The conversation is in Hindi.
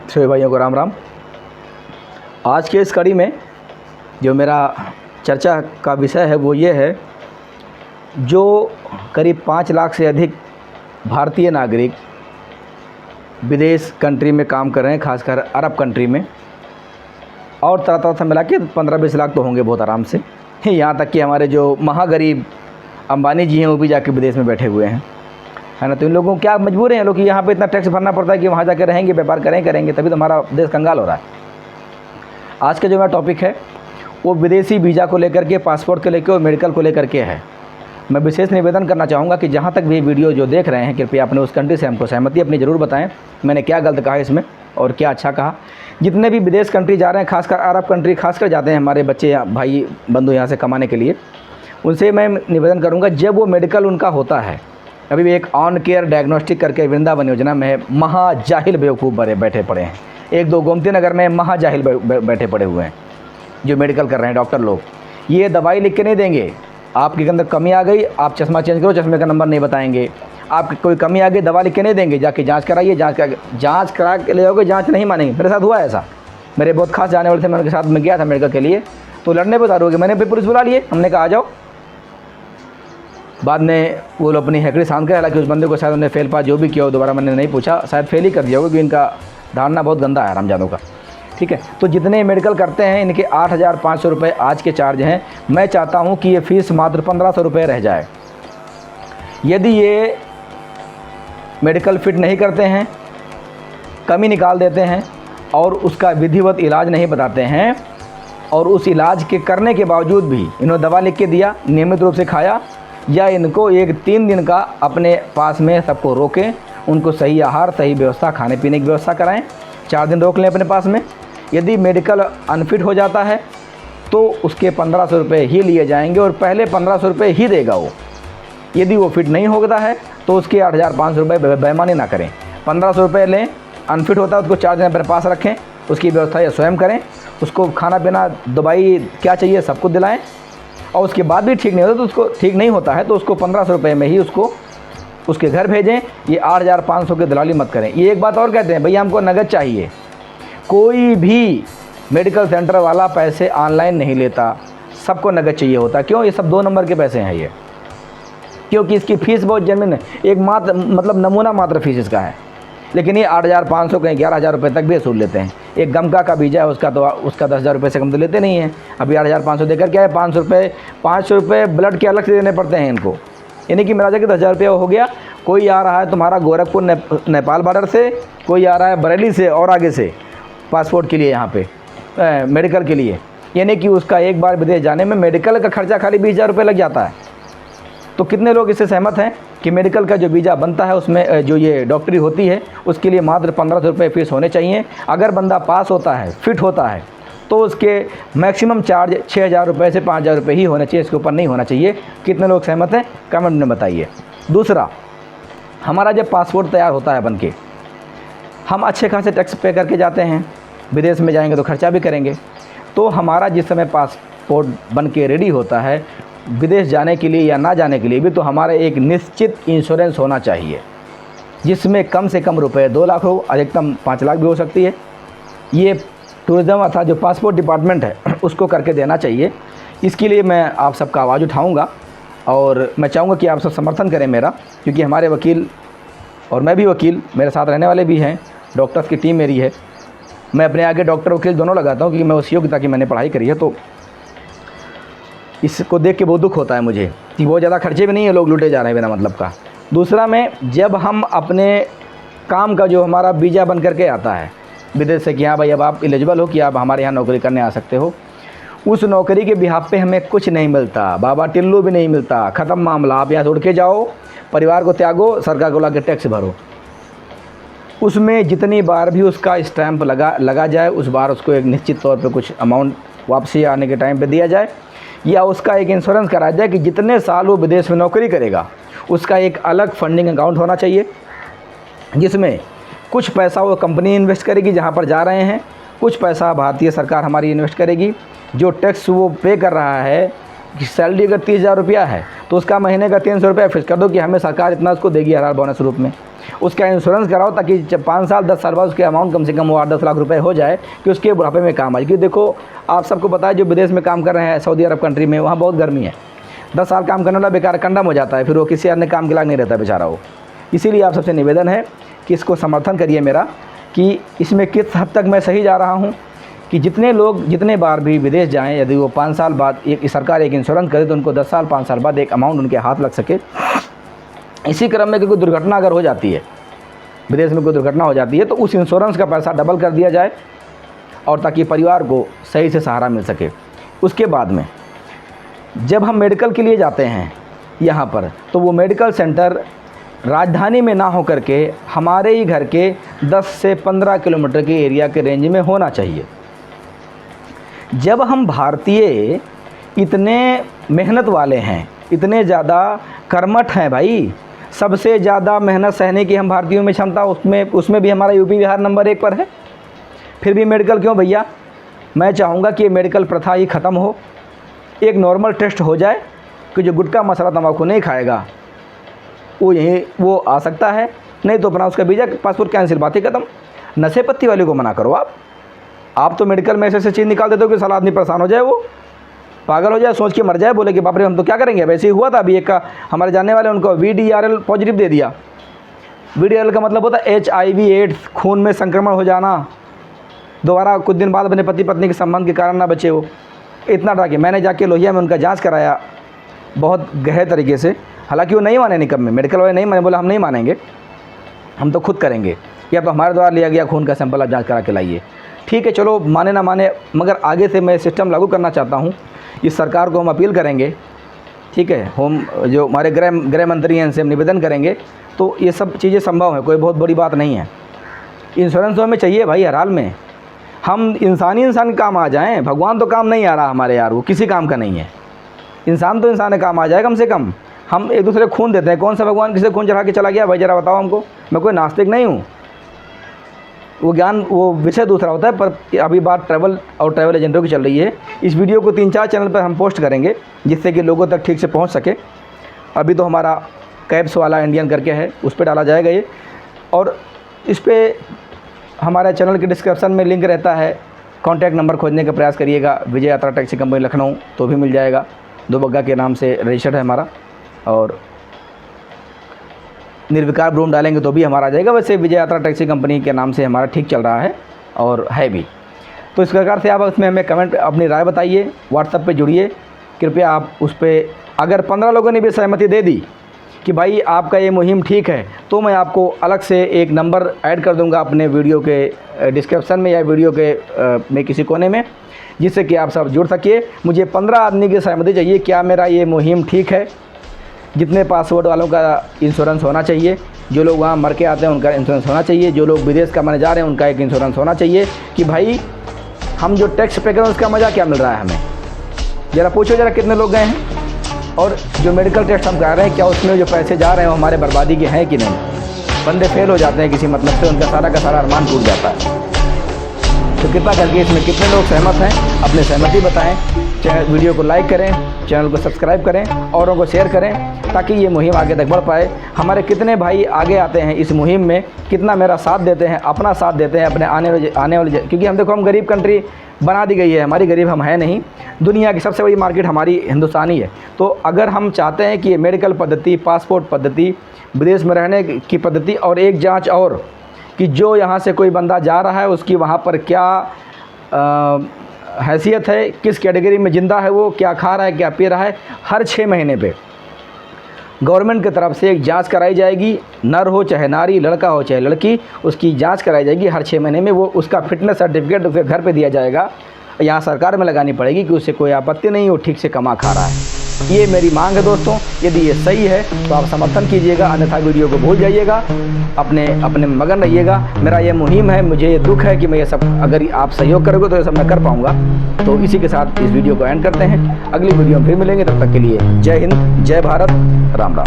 सभी भाइयों को राम राम। आज के इस कड़ी में जो मेरा चर्चा का विषय है वो ये है, जो करीब 5 लाख से अधिक भारतीय नागरिक विदेश कंट्री में काम कर रहे हैं, खासकर अरब कंट्री में, और तरह तरह से मिला के 15-20 लाख तो होंगे बहुत आराम से। यहाँ तक कि हमारे जो महागरीब अंबानी जी हैं वो भी जाके विदेश में बैठे हुए हैं, है ना। तो इन लोगों को क्या मजबूर हैं लोग कि यहाँ पे इतना टैक्स भरना पड़ता है कि वहाँ जाकर रहेंगे, व्यापार करेंगे, तभी तो हमारा देश कंगाल हो रहा है। आज का जो मेरा टॉपिक है वो विदेशी वीज़ा को लेकर के, पासपोर्ट को लेकर और मेडिकल को लेकर के है। मैं विशेष निवेदन करना चाहूँगा कि जहाँ तक भी वीडियो जो देख रहे हैं, कृपया अपने उस कंट्री से हमको सहमति अपनी ज़रूर बताएं, मैंने क्या गलत कहा इसमें और क्या अच्छा कहा। जितने भी विदेश कंट्री जा रहे हैं, खासकर अरब कंट्री खासकर जाते हैं हमारे बच्चे भाई बंधु यहाँ से कमाने के लिए, उनसे मैं निवेदन करूँगा, जब वो मेडिकल उनका होता है, अभी भी एक ऑन केयर डायग्नोस्टिक करके वृंदावन योजना में महाजाहिल बेवकूफ़ बैठे पड़े हैं, 1-2 गोमती नगर में महाजाहिल बैठे पड़े हुए हैं जो मेडिकल कर रहे हैं डॉक्टर लोग। ये दवाई लिख के नहीं देंगे, आपके अंदर कमी आ गई, आप चश्मा चेंज करो, चश्मे का नंबर नहीं बताएंगे। आपकी कोई कमी आ गई, दवा लिख के नहीं देंगे, जाके जांच कराइए, जांच करा के ले जाओगे, जांच नहीं मानेंगे। मेरे साथ हुआ ऐसा, मेरे बहुत खास जाने वाले थे, मैं उनके साथ में गया था मेडिकल के लिए, तो लड़ने पर उतारोगे, मैंने फिर पुलिस बुला लिए, हमने कहा आ जाओ। बाद में वो लोग अपनी हैकड़ी शांत कर, हालांकि उस बंदे को शायद उन्हें फेल पास जो भी किया हो, दोबारा मैंने नहीं पूछा, शायद फेल ही कर दिया होगा, क्योंकि इनका धारणा बहुत गंदा है रामजादों का। ठीक है, तो जितने मेडिकल करते हैं इनके 8,500 रुपये आज के चार्ज हैं। मैं चाहता हूं कि ये फ़ीस मात्र 1,500 रुपये रह जाए। यदि ये मेडिकल फिट नहीं करते हैं, कमी निकाल देते हैं और उसका विधिवत इलाज नहीं बताते हैं, और उस इलाज के करने के बावजूद भी इन्होंने दवा लिख के दिया, नियमित रूप से खाया, या इनको 3 दिन का अपने पास में सबको रोकें, उनको सही आहार, सही व्यवस्था, खाने पीने की व्यवस्था कराएं, 4 दिन रोक लें अपने पास में। यदि मेडिकल अनफिट हो जाता है तो उसके 1,500 रुपये ही लिए जाएंगे और पहले 1,500 रुपये ही देगा वो। यदि वो फिट नहीं होता है तो उसके 8,500 रुपये बेईमानी ना करें, 1,500 रुपये लें। अनफिट होता है उसको 4 दिन अपने पास रखें, उसकी व्यवस्था या स्वयं करें, उसको खाना पीना, दवाई क्या चाहिए सब कुछ दिलाएँ, और उसके बाद भी ठीक नहीं होता तो उसको 1,500 रुपये में ही उसके घर भेजें। ये 8,500 की दलाली मत करें। ये एक बात और कहते हैं, भैया हमको नगद चाहिए। कोई भी मेडिकल सेंटर वाला पैसे ऑनलाइन नहीं लेता, सबको नगद चाहिए होता। क्यों? ये सब 2 नंबर के पैसे हैं ये, क्योंकि इसकी फ़ीस बहुत जेन्युइन है, एक मात्र मतलब नमूना मात्र फीस इसका है। लेकिन ये 8,500 कहीं 11,000 रुपये तक भी वसूल लेते हैं। एक गमका का वीज़ा है उसका 10,000 रुपये से कम तो लेते नहीं हैं। अभी 8,500 देकर क्या है, 500 रुपये ब्लड के अलग से देने पड़ते हैं इनको, यानी कि मेरा जाके 10,000 रुपये हो गया। कोई आ रहा है तुम्हारा गोरखपुर नेपाल बॉर्डर से, कोई आ रहा है बरेली से और आगे से पासपोर्ट के लिए, यहाँ पे मेडिकल के लिए, यानी कि उसका एक बार विदेश जाने में मेडिकल का खर्चा खाली 20,000 रुपये लग जाता है। तो कितने लोग इससे सहमत हैं कि मेडिकल का जो वीज़ा बनता है उसमें जो ये डॉक्टरी होती है उसके लिए मात्र 1,500 रुपये फ़ीस होने चाहिए। अगर बंदा पास होता है, फिट होता है, तो उसके मैक्सिमम चार्ज 6,000 रुपये से 5,000 रुपये ही होना चाहिए, इसके ऊपर नहीं होना चाहिए। कितने लोग सहमत हैं कमेंट में बताइए। दूसरा, हमारा जब पासपोर्ट तैयार होता है बनके, हम अच्छे खासे टैक्स पे करके जाते हैं, विदेश में जाएंगे तो खर्चा भी करेंगे, तो हमारा जिस समय पासपोर्ट बन के रेडी होता है विदेश जाने के लिए या ना जाने के लिए भी, तो हमारा एक निश्चित इंश्योरेंस होना चाहिए, जिसमें कम से कम रुपये 2 लाख हो, अधिकतम 5 लाख भी हो सकती है। ये टूरिज़्म अर्थात जो पासपोर्ट डिपार्टमेंट है उसको करके देना चाहिए। इसके लिए मैं आप सबका आवाज़ उठाऊंगा और मैं चाहूँगा कि आप सब समर्थन करें मेरा, क्योंकि हमारे वकील और मैं भी वकील, मेरे साथ रहने वाले भी हैं, डॉक्टर्स की टीम मेरी है। मैं अपने आगे डॉक्टर वकील दोनों लगाता हूँ, क्योंकि मैं उस योग्यता की मैंने पढ़ाई करी है। तो इसको देख के बहुत दुख होता है मुझे कि बहुत ज़्यादा खर्चे भी नहीं है, लोग लूटे जा रहे हैं बिना मतलब का। दूसरा में, जब हम अपने काम का जो हमारा वीज़ा बन करके आता है विदेश से कि हाँ भाई अब आप एलिजिबल हो कि आप हमारे यहाँ नौकरी करने आ सकते हो, उस नौकरी के बिहाफ पे हमें कुछ नहीं मिलता, बाबा टिल्लू भी नहीं मिलता, ख़त्म मामला। आप यहाँ छोड़ के जाओ, परिवार को त्यागो, सरकार को ला के टैक्स भरो। उसमें जितनी बार भी उसका स्टैंप लगा जाए, उस बार उसको एक निश्चित तौर पे कुछ अमाउंट वापसी आने के टाइम पे दिया जाए, या उसका एक इंश्योरेंस कराया जाए कि जितने साल वो विदेश में नौकरी करेगा उसका एक अलग फंडिंग अकाउंट होना चाहिए, जिसमें कुछ पैसा वो कंपनी इन्वेस्ट करेगी जहाँ पर जा रहे हैं, कुछ पैसा भारतीय सरकार हमारी इन्वेस्ट करेगी। जो टैक्स वो पे कर रहा है, कि सैलरी अगर 30,000 रुपया है तो उसका महीने का 300 रुपया फिक्स कर दो कि हमें सरकार इतना उसको देगी हर बोनस रूप में। उसका इंश्योरेंस कराओ, ताकि 5 साल 10 साल बाद उसके अमाउंट कम से कम वो 8-10 लाख रुपए हो जाए कि उसके बुढ़ापे में काम आए। क्योंकि देखो आप सबको पता है, जो विदेश में काम कर रहे हैं सऊदी अरब कंट्री में, वहाँ बहुत गर्मी है। 10 साल काम करने वाला बेकार कंडम हो जाता है, फिर वो किसी अन्य काम के लायक नहीं रहता बेचारा वो। इसीलिए आप सबसे निवेदन है कि इसको समर्थन करिए मेरा, कि इसमें किस हद तक मैं सही जा रहा हूँ, कि जितने लोग जितने बार भी विदेश जाएं, यदि वो 5 साल बाद एक सरकार एक इंश्योरेंस करे तो उनको 10 साल 5 साल बाद एक अमाउंट उनके हाथ लग सके। इसी क्रम में कोई दुर्घटना अगर हो जाती है, विदेश में कोई दुर्घटना हो जाती है, तो उस इंश्योरेंस का पैसा डबल कर दिया जाए, और ताकि परिवार को सही से सहारा मिल सके। उसके बाद में जब हम मेडिकल के लिए जाते हैं यहाँ पर, तो वो मेडिकल सेंटर राजधानी में ना हो करके हमारे ही घर के 10 से 15 किलोमीटर के एरिया के रेंज में होना चाहिए। जब हम भारतीय इतने मेहनत वाले हैं, इतने ज़्यादा कर्मठ हैं भाई, सबसे ज़्यादा मेहनत सहने की हम भारतीयों में क्षमता, उसमें भी हमारा यूपी बिहार नंबर 1 पर है, फिर भी मेडिकल क्यों भैया? मैं चाहूँगा कि ये मेडिकल प्रथा ही ख़त्म हो। एक नॉर्मल टेस्ट हो जाए कि जो गुटखा मसाला तंबाकू नहीं खाएगा वो आ सकता है, नहीं तो अपना उसका वीज़ा पासपोर्ट कैंसिल, बात ही ख़त्म। नशे पत्ती वाले को मना करो आप तो मेडिकल में ऐसे चीज़ निकाल देते हो कि साला आदमी परेशान हो जाए, वो पागल हो जाए, सोच के मर जाए, बोले कि बाप रे हम तो क्या करेंगे। वैसे ही हुआ था अभी एक का, हमारे जानने वाले, उनको VDRL पॉजिटिव दे दिया। VDRL का मतलब होता है HIV एड्स, खून में संक्रमण हो जाना, दोबारा कुछ दिन बाद अपने पति पत्नी के संबंध के कारण ना बचे वो। इतना डरा कि मैंने जाके लोहिया में उनका जांच कराया बहुत गहरे तरीके से। हालांकि वो नहीं माने निकम में, मेडिकल वाले नहीं माने, बोला हम नहीं मानेंगे, हम तो खुद करेंगे, या तो हमारे द्वारा लिया गया खून का सैंपल आप जाँच करा के लाइए। ठीक है, चलो माने ना माने, मगर आगे से मैं सिस्टम लागू करना चाहता हूँ। इस सरकार को हम अपील करेंगे, ठीक है, हम जो हमारे गृह मंत्री हैं इनसे हम निवेदन करेंगे, तो ये सब चीज़ें संभव है, कोई बहुत बड़ी बात नहीं है। इंश्योरेंस तो हमें चाहिए भाई हर हाल में, हम इंसान काम आ जाएं। भगवान तो काम नहीं आ रहा हमारे यार, वो किसी काम का नहीं है। इंसान तो इंसान काम आ जाए कम से कम। हम एक दूसरे को खून देते हैं, कौन सा भगवान किसी खून चढ़ा के चला गया भाई? ज़रा बताओ हमको। मैं कोई नास्तिक नहीं हूँ, वो ज्ञान वो विषय दूसरा होता है, पर अभी बात ट्रैवल और ट्रैवल एजेंटों की चल रही है। इस वीडियो को 3-4 चैनल पर हम पोस्ट करेंगे, जिससे कि लोगों तक ठीक से पहुँच सके। अभी तो हमारा कैब्स वाला इंडियन करके है, उस पर डाला जाएगा ये, और इस पर हमारे चैनल के डिस्क्रिप्शन में लिंक रहता है। कॉन्टैक्ट नंबर खोजने का प्रयास करिएगा, विजय यात्रा टैक्सी कंपनी लखनऊ, तो भी मिल जाएगा। 2 बग्गा के नाम से रजिस्टर्ड है हमारा, और निर्विकार ब्रूम डालेंगे तो भी हमारा आ जाएगा। वैसे विजय यात्रा टैक्सी कंपनी के नाम से हमारा ठीक चल रहा है और है भी। तो इस प्रकार से आप उसमें हमें कमेंट अपनी राय बताइए, व्हाट्सएप पे जुड़िए कृपया। आप उस पर अगर 15 लोगों ने भी सहमति दे दी कि भाई आपका ये मुहिम ठीक है, तो मैं आपको अलग से एक नंबर ऐड कर दूंगा अपने वीडियो के डिस्क्रिप्शन में या वीडियो के में किसी कोने में, जिससे कि आप सब जुड़ सकिए। मुझे 15 आदमी की सहमति चाहिए, क्या मेरा ये मुहिम ठीक है। जितने पासपोर्ट वालों का इंश्योरेंस होना चाहिए, जो लोग वहाँ मर के आते हैं उनका इंश्योरेंस होना चाहिए, जो लोग विदेश कमाने जा रहे हैं उनका एक इंश्योरेंस होना चाहिए, कि भाई हम जो टैक्स पे कर रहे हैं उसका मज़ा क्या मिल रहा है हमें। ज़रा पूछो ज़रा कितने लोग गए हैं, और जो मेडिकल टेस्ट हम करा रहे हैं क्या उसमें जो पैसे जा रहे हैं वो हमारे बर्बादी के हैं कि नहीं। बंदे फेल हो जाते हैं किसी मतलब से, उनका सारा का सारा अरमान टूट जाता है। तो कृपया करके इसमें कितने लोग सहमत हैं, अपनी सहमति बताएं। चैनल वीडियो को लाइक करें, चैनल को सब्सक्राइब करें, औरों को शेयर करें, ताकि ये मुहिम आगे तक बढ़ पाए। हमारे कितने भाई आगे आते हैं इस मुहिम में, कितना मेरा साथ देते हैं, अपना साथ देते हैं अपने आने वाले, क्योंकि हम देखो हम गरीब कंट्री बना दी गई है हमारी, गरीब हम हैं नहीं। दुनिया की सबसे बड़ी मार्केट हमारी हिंदुस्तानी है। तो अगर हम चाहते हैं कि ये मेडिकल पद्धति, पासपोर्ट पद्धति, विदेश में रहने की पद्धति, और एक जांच और कि जो यहाँ से कोई बंदा जा रहा है उसकी वहाँ पर क्या हैसियत है, किस कैटेगरी में ज़िंदा है, वो क्या खा रहा है, क्या पी रहा है, हर 6 महीने पे गवर्नमेंट की तरफ से एक जांच कराई जाएगी। नर हो चाहे नारी, लड़का हो चाहे लड़की, उसकी जांच कराई जाएगी हर 6 महीने में। वो उसका फिटनेस सर्टिफिकेट उसके घर पे दिया जाएगा। यहाँ सरकार में लगानी पड़ेगी कि उससे कोई आपत्ति नहीं, वो ठीक से कमा खा रहा है। ये मेरी मांग है दोस्तों। यदि ये सही है तो आप समर्थन कीजिएगा, अन्यथा वीडियो को भूल जाइएगा, अपने मगन रहिएगा। मेरा ये मुहिम है, मुझे ये दुख है कि मैं ये सब, अगर आप सहयोग करोगे तो ये सब मैं कर पाऊँगा। तो इसी के साथ इस वीडियो को एंड करते हैं। अगली वीडियो में फिर मिलेंगे, तब तक के लिए जय हिंद, जय भारत, राम राम।